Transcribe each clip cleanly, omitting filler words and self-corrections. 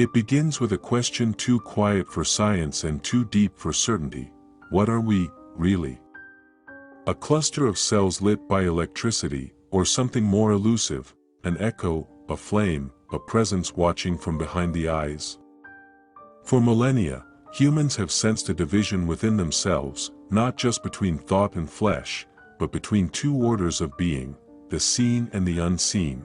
It begins with a question too quiet for science and too deep for certainty. What are we, really? A cluster of cells lit by electricity, or something more elusive, an echo, a flame, a presence watching from behind the eyes? For millennia, humans have sensed a division within themselves, not just between thought and flesh, but between two orders of being, the seen and the unseen.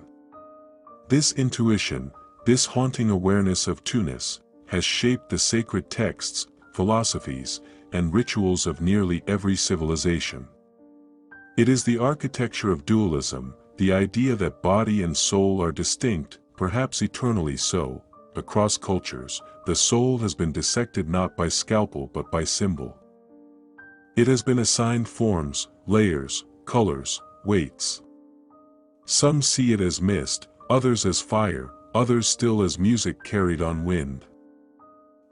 This intuition, this haunting awareness of two-ness, has shaped the sacred texts, philosophies, and rituals of nearly every civilization. It is the architecture of dualism, the idea that body and soul are distinct, perhaps eternally so. Across cultures, the soul has been dissected not by scalpel but by symbol. It has been assigned forms, layers, colors, weights. Some see it as mist, others as fire, others still as music carried on wind.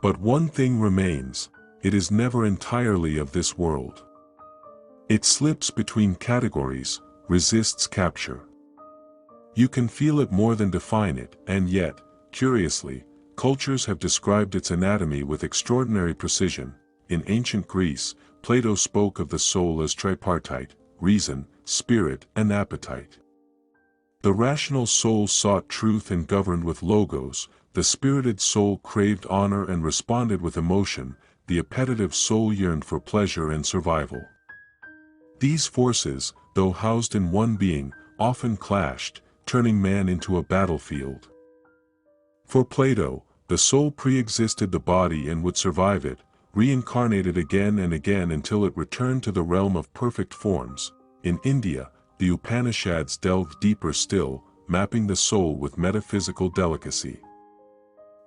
But one thing remains: it is never entirely of this world. It slips between categories, resists capture. You can feel it more than define it, and yet, curiously, cultures have described its anatomy with extraordinary precision. In ancient Greece, Plato spoke of the soul as tripartite: reason, spirit, and appetite. The rational soul sought truth and governed with logos, the spirited soul craved honor and responded with emotion, the appetitive soul yearned for pleasure and survival. These forces, though housed in one being, often clashed, turning man into a battlefield. For Plato, the soul pre-existed the body and would survive it, reincarnated again and again until it returned to the realm of perfect forms. In India, the Upanishads delved deeper still, mapping the soul with metaphysical delicacy.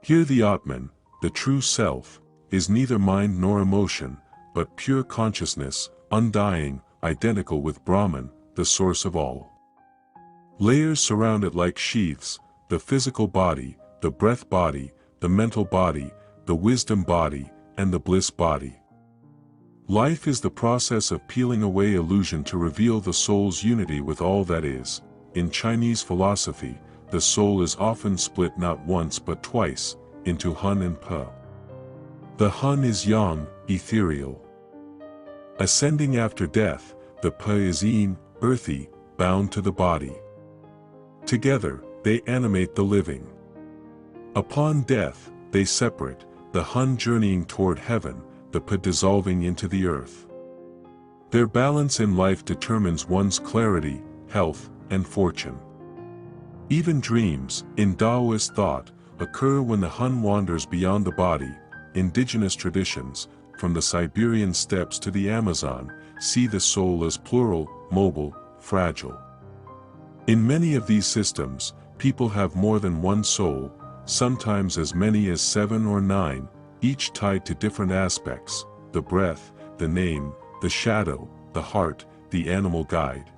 Here the Atman, the true self, is neither mind nor emotion, but pure consciousness, undying, identical with Brahman, the source of all. Layers surround it like sheaths: the physical body, the breath body, the mental body, the wisdom body, and the bliss body. Life is the process of peeling away illusion to reveal the soul's unity with all that is. In Chinese philosophy, the soul is often split not once but twice, into Hun and Pa. The Hun is yang, ethereal, ascending after death; the Pa is yin, earthy, bound to the body. Together, they animate the living. Upon death, they separate, the Hun journeying toward heaven, the Pa dissolving into the earth. Their balance in life determines one's clarity, health, and fortune. Even dreams, in Taoist thought, occur when the Hun wanders beyond the body. Indigenous traditions, from the Siberian steppes to the Amazon, see the soul as plural, mobile, fragile. In many of these systems, people have more than one soul, sometimes as many as 7 or 9, each tied to different aspects: the breath, the name, the shadow, the heart, the animal guide.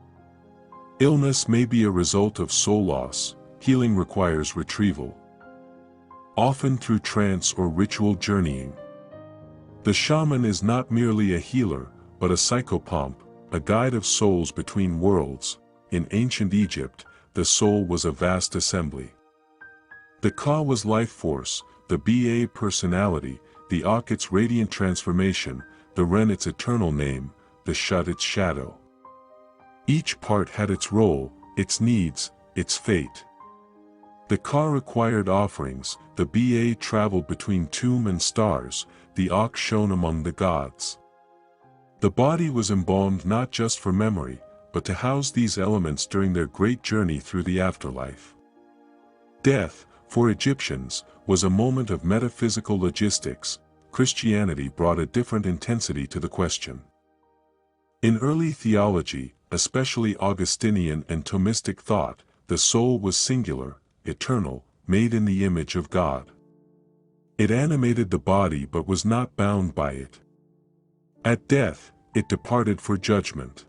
Illness may be a result of soul loss; healing requires retrieval, often through trance or ritual journeying. The shaman is not merely a healer, but a psychopomp, a guide of souls between worlds. In ancient Egypt, the soul was a vast assembly. The Ka was life force, the Ba personality, the Ak its radiant transformation, the Ren its eternal name, the Shut its shadow. Each part had its role, its needs, its fate. The Ka required offerings, the Ba traveled between tomb and stars, the Ak shone among the gods. The body was embalmed not just for memory, but to house these elements during their great journey through the afterlife. Death, for Egyptians, was a moment of metaphysical logistics. Christianity brought a different intensity to the question. In early theology, especially Augustinian and Thomistic thought, the soul was singular, eternal, made in the image of God. It animated the body but was not bound by it. At death, it departed for judgment.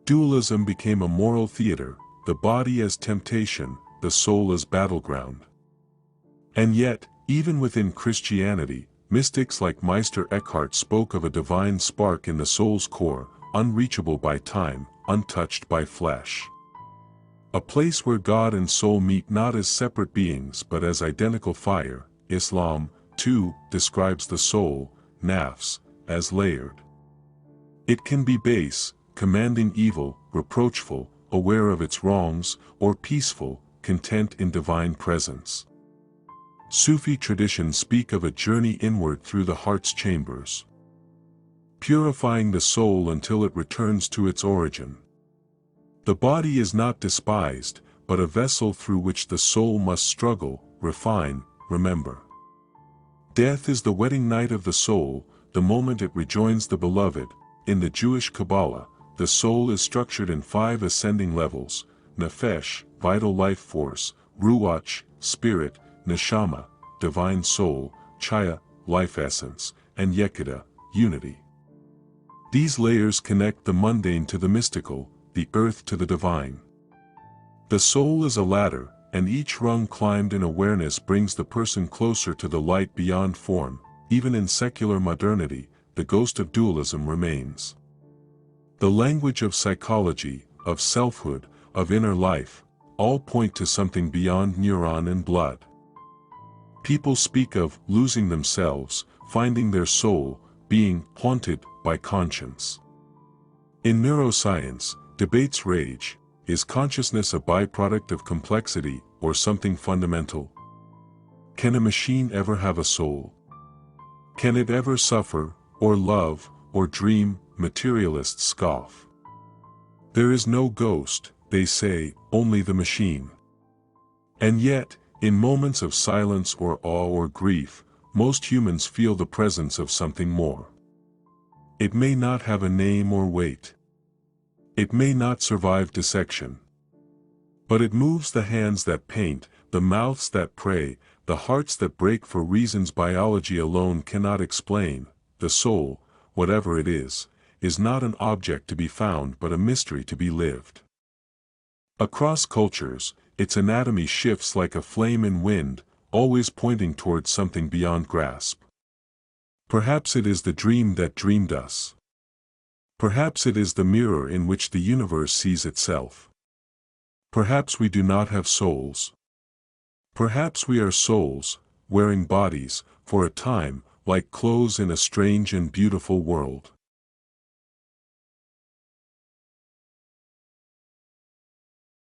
Dualism became a moral theater, the body as temptation, the soul as battleground. And yet, even within Christianity, mystics like Meister Eckhart spoke of a divine spark in the soul's core, unreachable by time, untouched by flesh. A place where God and soul meet not as separate beings but as identical fire, Islam, too, describes the soul, nafs, as layered. It can be base, commanding evil, reproachful, aware of its wrongs, or peaceful, content in divine presence. Sufi traditions speak of a journey inward through the heart's chambers, purifying the soul until it returns to its origin. The body is not despised, but a vessel through which the soul must struggle, refine, remember. Death is the wedding night of the soul, the moment it rejoins the beloved. In the Jewish Kabbalah, the soul is structured in 5 ascending levels: nefesh, vital life force; ruach, spirit; neshama, divine soul; chaya, life essence; and yekida, unity. These layers connect the mundane to the mystical, the earth to the divine. The soul is a ladder, and each rung climbed in awareness brings the person closer to the light beyond form. Even in secular modernity, the ghost of dualism remains. The language of psychology, of selfhood, of inner life, all point to something beyond neuron and blood. People speak of losing themselves, finding their soul, being haunted by conscience. In neuroscience, debates rage: is consciousness a byproduct of complexity, or something fundamental? Can a machine ever have a soul? Can it ever suffer, or love, or dream? Materialists scoff. There is no ghost, they say, only the machine. And yet, in moments of silence or awe or grief, most humans feel the presence of something more. It may not have a name or weight. It may not survive dissection. But it moves the hands that paint, the mouths that pray, the hearts that break for reasons biology alone cannot explain. The soul, whatever it is not an object to be found but a mystery to be lived. Across cultures, its anatomy shifts like a flame in wind, always pointing towards something beyond grasp. Perhaps it is the dream that dreamed us. Perhaps it is the mirror in which the universe sees itself. Perhaps we do not have souls. Perhaps we are souls, wearing bodies, for a time, like clothes in a strange and beautiful world.